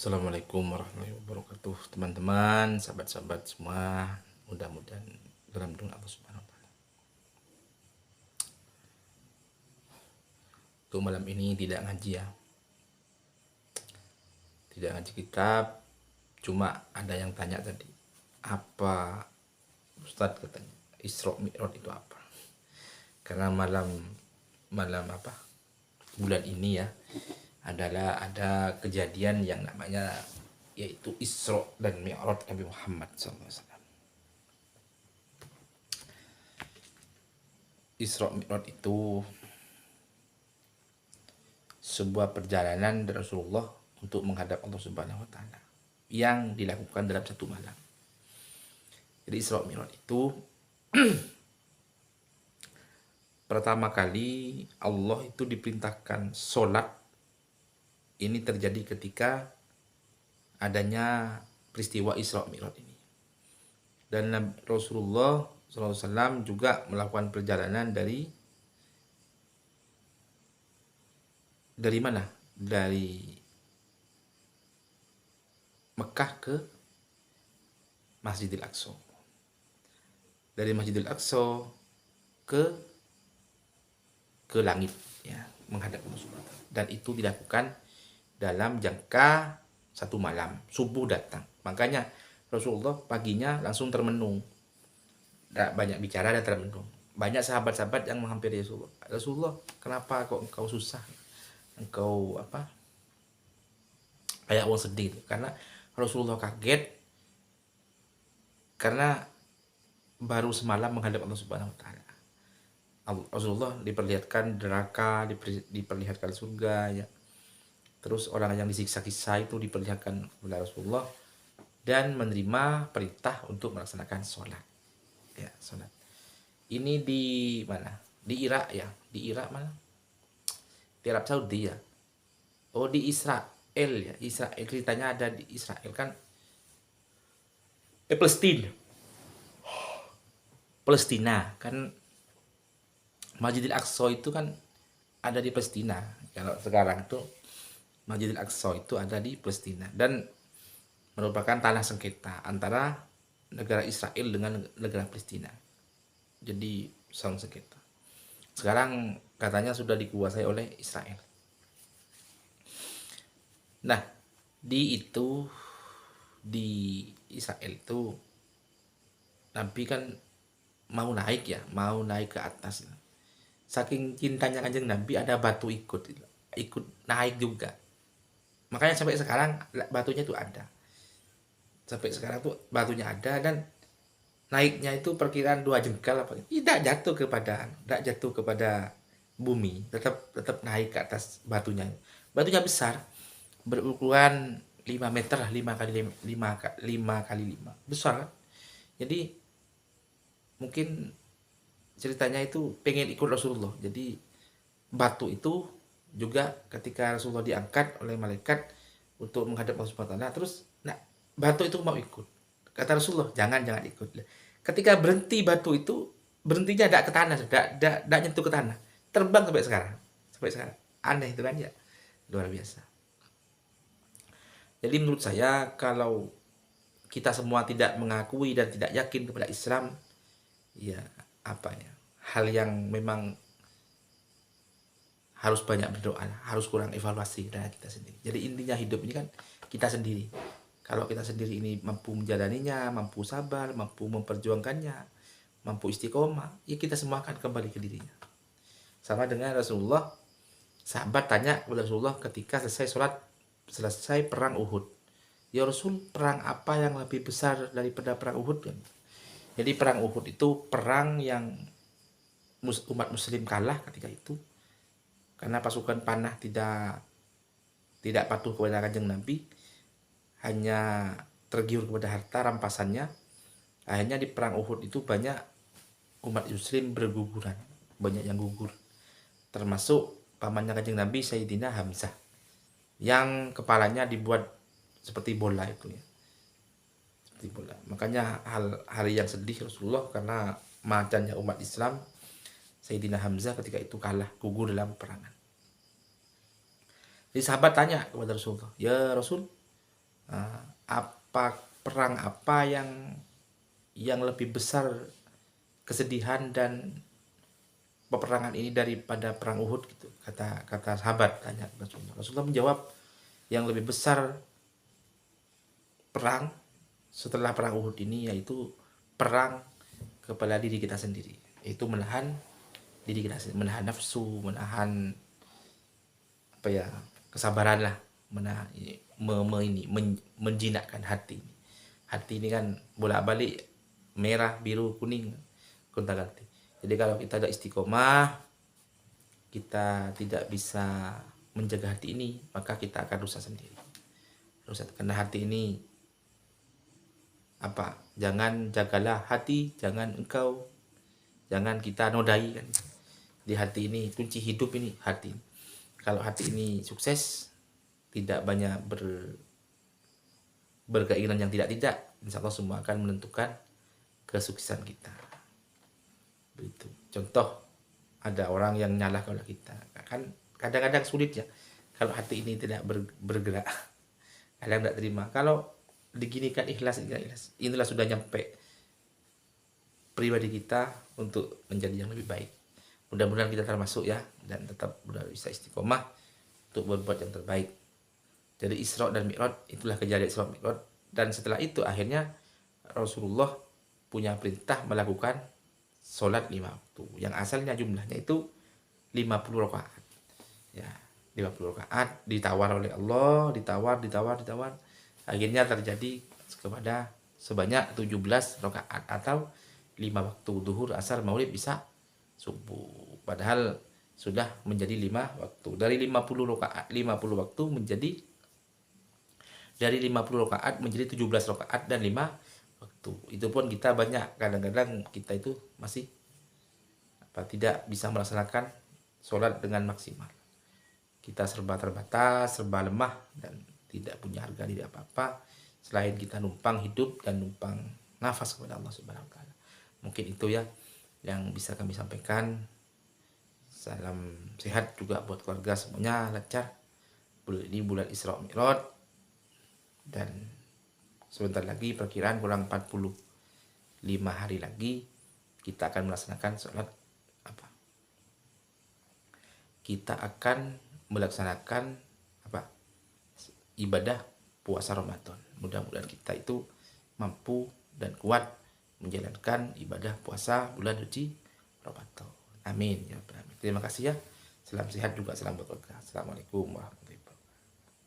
Assalamualaikum warahmatullahi wabarakatuh, teman-teman, sahabat-sahabat semua. Mudah-mudahan dalam lindungan Allah Subhanahu wa taala. Untuk malam ini tidak ngaji ya. Tidak ngaji kitab. Cuma ada yang tanya tadi, apa Ustadz katanya Isra Mi'raj itu apa? Karena malam apa? Bulan ini ya adalah ada kejadian yang namanya yaitu Isra dan Mi'raj Nabi Muhammad SAW. Isra Mi'raj itu sebuah perjalanan dari Rasulullah untuk menghadap Allah Subhanahu wa taala yang dilakukan dalam satu malam. Jadi Isra Mi'raj itu pertama kali Allah itu diperintahkan sholat ini terjadi ketika adanya peristiwa Isra Mi'raj ini. Dan Rasulullah SAW juga melakukan perjalanan dari mana? Dari Mekah ke Masjidil Aqsa. Dari Masjidil Aqsa ke langit ya, menghadap Allah Subhanahu wa taala. Dan itu dilakukan dalam jangka satu malam. Subuh datang. Makanya Rasulullah paginya langsung termenung. Tidak banyak bicara dan termenung. Banyak sahabat-sahabat yang menghampiri Rasulullah. Rasulullah, kenapa kok engkau susah? Engkau apa? Kayak orang sedih. Karena Rasulullah kaget karena baru semalam menghadap Allah Subhanahu wa taala. Rasulullah diperlihatkan neraka, diperlihatkan surga ya. Terus orang yang disiksa-kisah itu diperlihatkan oleh Rasulullah dan menerima perintah untuk melaksanakan sholat. Ya, sholat. Ini di mana? Di Irak ya. Di Irak mana? Di Arab Saudi ya. Oh, di Israel ya. Israel, ceritanya ada di Israel kan. Palestina kan, Masjidil Aqsa itu kan ada di Palestina. Kalau sekarang tuh Masjidil Aqsa itu ada di Palestina dan merupakan tanah sengketa antara negara Israel dengan negara Palestina. Jadi saling sengketa. Sekarang katanya sudah dikuasai oleh Israel. Nah, di Israel itu Nabi kan mau naik ke atas. Saking cintanya Kanjeng Nabi ada batu ikut naik juga. Makanya sampai sekarang batunya itu ada. Sampai sekarang tuh batunya ada dan naiknya itu perkiraan 2 jengkal apa. Tidak jatuh kepada bumi, tetap naik ke atas batunya. Batunya besar, berukuran 5 meter lah, 5 kali 5. Besar kan? Jadi mungkin ceritanya itu pengen ikut Rasulullah. Jadi batu itu juga ketika Rasulullah diangkat oleh malaikat untuk menghadap Allah Subhanahu wa taala, terus batu itu mau ikut. Kata Rasulullah, jangan ikut. Ketika berhenti batu itu berhentinya tidak ke tanah, tidak nyentuh ke tanah. Terbang sampai sekarang. Aneh itu kan ya. Luar biasa. Jadi menurut saya kalau kita semua tidak mengakui dan tidak yakin kepada Islam, ya apa ya, hal yang memang harus banyak berdoa, harus kurang evaluasi dari kita sendiri. Jadi intinya hidup ini kan kita sendiri. Kalau kita sendiri ini mampu menjalaninya, mampu sabar, mampu memperjuangkannya, mampu istiqomah, ya kita semua akan kembali ke dirinya. Sama dengan Rasulullah, sahabat tanya kepada Rasulullah ketika selesai perang Uhud. Ya Rasul, perang apa yang lebih besar daripada perang Uhud kan? Jadi perang Uhud itu perang yang umat muslim kalah ketika itu. Karena pasukan panah tidak patuh kepada Kanjeng Nabi, hanya tergiur kepada harta rampasannya. Akhirnya di perang Uhud itu banyak umat muslim berguguran, banyak yang gugur. Termasuk pamannya Kanjeng Nabi Sayyidina Hamzah yang kepalanya dibuat seperti bola itu ya. Seperti bola. Makanya hari yang sedih Rasulullah karena macannya umat Islam, Sayyidina Hamzah ketika itu kalah, gugur dalam peperangan. Jadi sahabat tanya kepada Rasulullah, ya Rasul, apa perang apa yang lebih besar kesedihan dan peperangan ini daripada perang Uhud gitu, kata sahabat tanya Rasulullah. Rasulullah menjawab, yang lebih besar perang setelah perang Uhud ini yaitu perang kepada diri kita sendiri, yaitu menahan diri kita sendiri, menahan nafsu, menahan apa ya, kesabaran lah, menahan menjinakkan hati. Hati ini kan bolak-balik merah, biru, kuning, gonta-ganti. Jadi kalau kita ada istiqomah, kita tidak bisa menjaga hati ini, maka kita akan rusak sendiri. Rusak karena hati ini apa? Jagalah hati, jangan kita nodai kan. Di hati ini kunci hidup ini hati. Kalau hati ini sukses, tidak banyak berkeinginan yang tidak, insya Allah semua akan menentukan kesuksesan kita. Begitu. Contoh, ada orang yang nyalah kalau kita, kan kadang-kadang sulit ya kalau hati ini tidak bergerak, kadang tidak terima. Kalau diginikan ikhlas, inilah sudah nyampe pribadi kita untuk menjadi yang lebih baik. Mudah-mudahan kita termasuk ya, dan tetap bisa istiqomah untuk berbuat yang terbaik. Jadi Isra dan Mi'raj itulah kejadian Isra Mi'raj, dan setelah itu akhirnya Rasulullah punya perintah melakukan sholat 5 waktu yang asalnya jumlahnya itu 50 rakaat ya, 50 rakaat ditawar oleh Allah, ditawar akhirnya terjadi kepada sebanyak 17 rakaat atau 5 waktu duhur, asar, maghrib, isya, subuh. Padahal sudah menjadi 5 waktu. Dari 50 rakaat, 50 waktu menjadi, dari 50 rakaat menjadi 17 rakaat dan 5 waktu. Itu pun kita banyak, kadang-kadang kita itu masih tidak bisa melaksanakan sholat dengan maksimal. Kita serba terbatas, serba lemah, dan tidak punya harga diri apa-apa selain kita numpang hidup dan numpang nafas kepada Allah Subhanahu wa taala. Mungkin itu ya yang bisa kami sampaikan. Salam sehat juga buat keluarga semuanya, lancar. Ini bulan Isra Mi'raj, dan sebentar lagi perkiraan kurang 45 hari lagi kita akan melaksanakan sholat kita akan melaksanakan ibadah puasa Ramadan. Mudah-mudahan kita itu mampu dan kuat menjalankan ibadah puasa bulan suci Ramadan. Amin ya Rabbal alamin. Terima kasih ya. Salam sehat juga, salam berkah. Assalamualaikum warahmatullahi wabarakatuh.